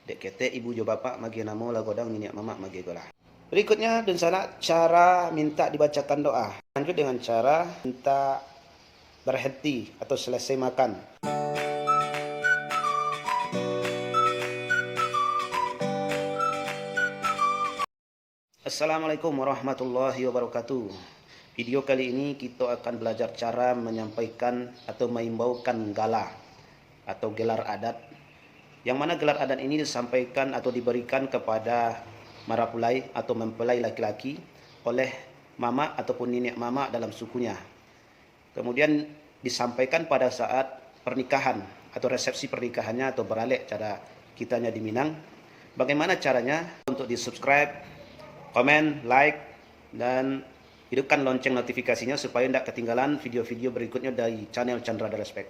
Dek kete ibu jo bapak magi namo lagodang niniak mamak magi gola. Berikutnya dan sana cara minta dibacakan doa. Lanjut dengan cara minta berhenti atau selesai makan. Assalamualaikum warahmatullahi wabarakatuh. Video kali ini kita akan belajar cara menyampaikan atau mengimbaukan gala atau gelar adat. Yang mana gelar adat ini disampaikan atau diberikan kepada marapulai atau mempelai laki-laki oleh mama ataupun nenek mama dalam sukunya. Kemudian disampaikan pada saat pernikahan atau resepsi pernikahannya atau beralik cara kitanya di Minang. Bagaimana caranya? Untuk di-subscribe, komen, like, dan hidupkan lonceng notifikasinya supaya tidak ketinggalan video-video berikutnya dari channel Chandra The Respect.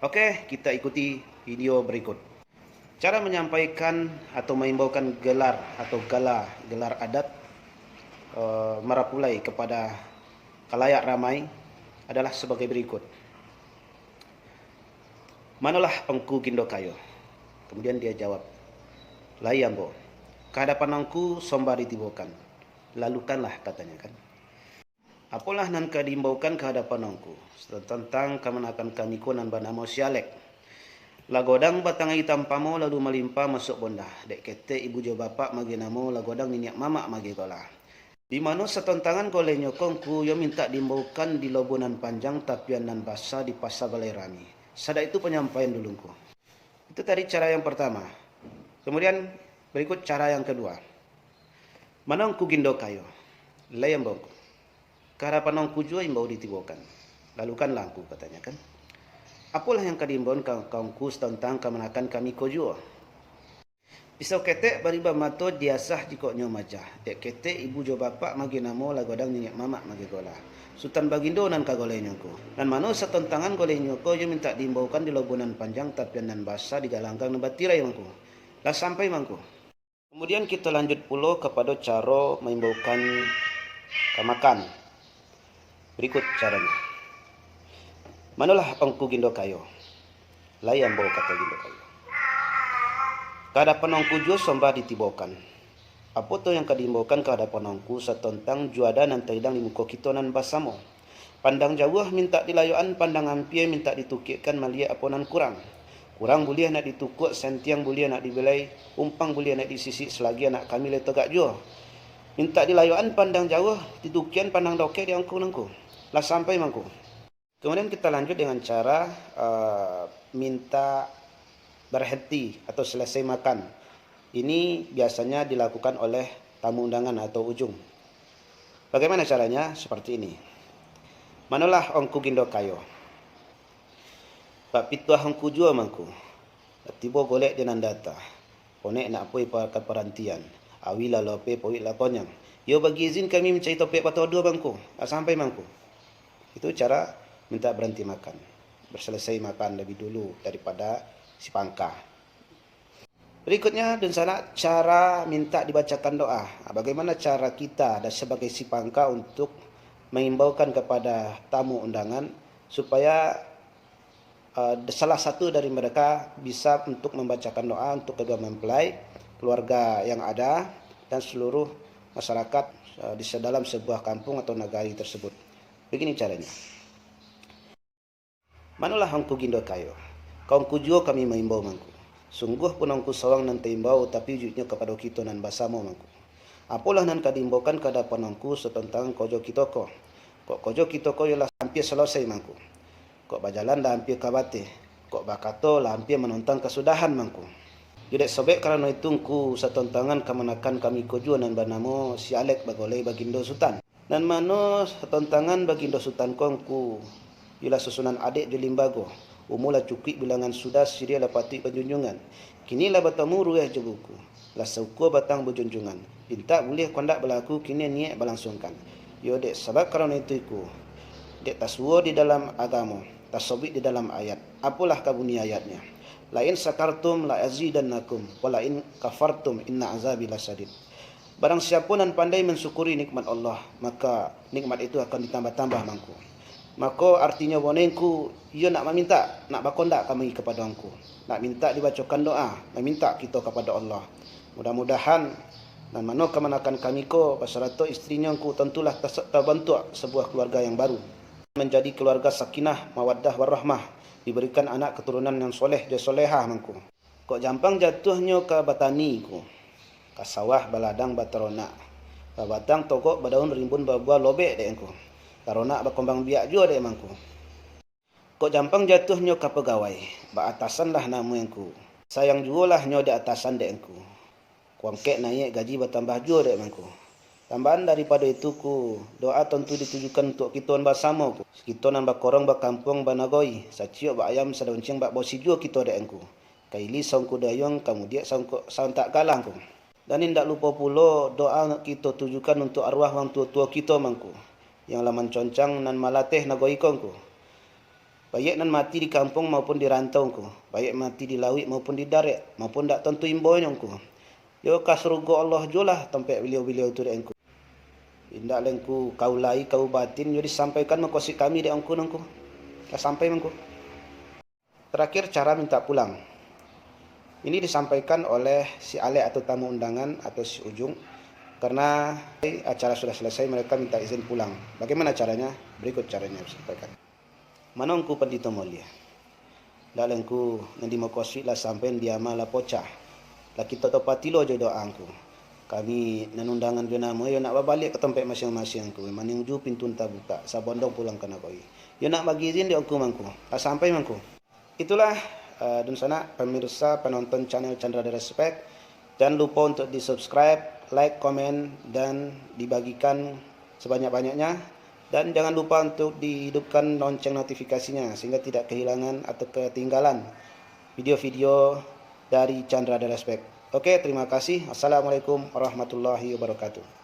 Oke, kita ikuti video berikut. Cara menyampaikan atau mengimbaukan gelar atau gelar adat marapulai kepada khalayak ramai adalah sebagai berikut. Manalah engku gindo kayo? Kemudian dia jawab, layambo. Kehadapan engku somba ditibokan. Lalukanlah, katanya kan. Apalah nan kadimbaukan kehadapan engku tentang kemenakan kami konan banamo sialek. Lagodang batang hitam pamo lalu melimpah masuk bondah. Dek kete ibu jo bapak magi namo lagodang niniak mamak magi gola. Di mana setentangan gole nyokongku yo minta dimbaukan di lobonan panjang tapian nan basah di pasar balai rami. Sada itu penyampaian duluku. Itu tadi cara yang pertama. Kemudian berikut cara yang kedua. Manongku gindo kayo? Layam bongku. Keharapan nongku jua imbau ditibokan. Lalukan langku, katanya kan. Apalah yang kadimbon kaumku tentang kemenakan kami kojo. Pisau ketek bariba mato diasah jiko nyomajah. Dek ketek ibu jo bapak magi namo lagodang niniak mamak magi gola. Sultan bagindo nan kagole nyoko. Nan mano setentangan gole nyoko yo minta diimbaukan di lobonan panjang tapian nan basah di galanggang nebat tirai mangku. Lah sampai mangku. Kemudian kita lanjut pula kepada cara mengimbaukan kemakan. Berikut caranya. Manalah engku gindo kayo? Layam bawa kata gindo kayo. Kehadapan engku jua sombah ditibokan. Apa tu yang kadimbaukan kehadapan engku setentang juada nan taidang di muka kita nan basamo. Pandang jauh minta dilayuan, pandang ampie minta ditukikkan malia apa nan kurang. Kurang boleh nak ditukuk, sentiang boleh nak dibelai, umpang boleh nak disisi selagi anak kami le tegak jua. Minta dilayuan, pandang jauh, ditukian pandang doke di angku nangku. Lah sampai mangku. Kemudian kita lanjut dengan cara minta berhenti atau selesai makan. Ini biasanya dilakukan oleh tamu undangan atau ujung. Bagaimana caranya? Seperti ini. Manalah ongku gindo kayo? Pak pituah ongku jua mangku. Tiba golek dengan data. Konek nak poi pakat perantian. Awila lope poi lakonyang. Yo bagi izin kami mencari topik patah dua bangku. Sampai mangku. Itu cara minta berhenti makan, berselesai makan lebih dulu daripada si pangkah. Berikutnya dan sana cara minta dibacakan doa. Bagaimana cara kita dan sebagai si pangkah untuk mengimbaukan kepada tamu undangan supaya salah satu dari mereka bisa untuk membacakan doa untuk kedua mempelai, keluarga yang ada dan seluruh masyarakat di dalam sebuah kampung atau nagari tersebut. Begini caranya. Manalah engku gindo kayo? Kaumku jua kami mengimbau mangku. Sungguh pun engku sawang nan teimbau tapi wujudnya kepada kita nan basamo mangku. Apalah nan kadimbaukan kehadapan engku setentang kojo kitoko. Kok kojo kitoko ialah hampir selesai mangku. Kok bajalan dah hampir kabate. Kok bakato lah hampir menentang kesudahan mangku. Jadi sobek karena itu engku setentangan kemenakan kami kojo nan banamo si Alek bagolai bagindo sultan. Dan mano setentangan bagindo sultan kongku ialah susunan adik di limbago. Umula cukik bilangan sudah siria lapati penjunjungan. Kini lah bertemu rueh jebuku. Lah sauko batang berjunjungan. Pinta boleh kondak berlaku kini niat berlangsungkan. Yo dek sebab kerana itu iku. Dek taswo di dalam agama. Tasobik di dalam ayat. Apalah kabunyi ayatnya. Lain sakartum la azidannakum. Walain kafartum inna azabi lasadid. Barang siapa nan pandai mensyukuri nikmat Allah, maka nikmat itu akan ditambah-tambah mangku. Maka artinya bonengku, ia nak meminta, nak bakondak kami kepada engku. Nak minta dibacakan doa, nak minta kita kepada Allah. Mudah-mudahan dan mana kemanakan kami ko pasarato istrinya engku tentulah terbentuk sebuah keluarga yang baru. Menjadi keluarga sakinah, mawaddah warahmah, diberikan anak keturunan yang soleh dan solehah mangku. Kok jampang jatuhnya ke batani ku. Ke sawah baladang baterona. Batang togok badaun rimbun babuah lobek dek engku. Karona berkembang biak juga dek mangku. Kok jampang jatuhnya ke pegawai. Ba atasan lah nama engku. Sayang juga lah nyo di atasan dek engku. Kuangkek naik gaji bertambah juga dek mangku. Tambahan daripada itu ku, doa tentu ditujukan untuk kita bersama ku. Kita nan bakorong bakampung banagoi. Saciok ba ayam sadauncing ba bosi juga kita dek engku. Kaili sangku dayong kamu dia sangku tak galang ku. Dan tidak lupa pula doa kita tujukan untuk arwah orang tua-tua kita mangku. Yang laman concang nan malateh nagoi kongku. Baik nan mati di kampung maupun di rantau ku. Baik mati di laut maupun di darat. Maupun tak tentu imboy ku. Yo kasrugo Allah julah tempat beliau-beliau tu dek engku. Indak lengku kau lai kau batin yo disampaikan mengkosik kami dek engku nangku. Sampai mangku. Terakhir cara minta pulang. Ini disampaikan oleh si Alek atau tamu undangan atau si Ujung. Karena acara sudah selesai, mereka minta izin pulang. Bagaimana caranya? Berikut caranya disampaikan. Manongku pendito mulia. Dalengku nandi mokoswi lah sampai diama la pocah. Lah kita topati lo jo doangku. Kami nanundangan jo nama yo nak balik ke tempat masing-masing ku. Maning ju pintu tak buka. Sabondong pulang ke Nagoi. Yo nak bagi izin di aku mangku. Lah sampai mangku. Itulah dan sana pemirsa penonton channel Chandra The Respect. Jangan lupa untuk di-subscribe, like, komen, dan dibagikan sebanyak-banyaknya. Dan jangan lupa untuk dihidupkan lonceng notifikasinya sehingga tidak kehilangan atau ketinggalan video-video dari Chandra The Respect. Oke, terima kasih. Assalamualaikum warahmatullahi wabarakatuh.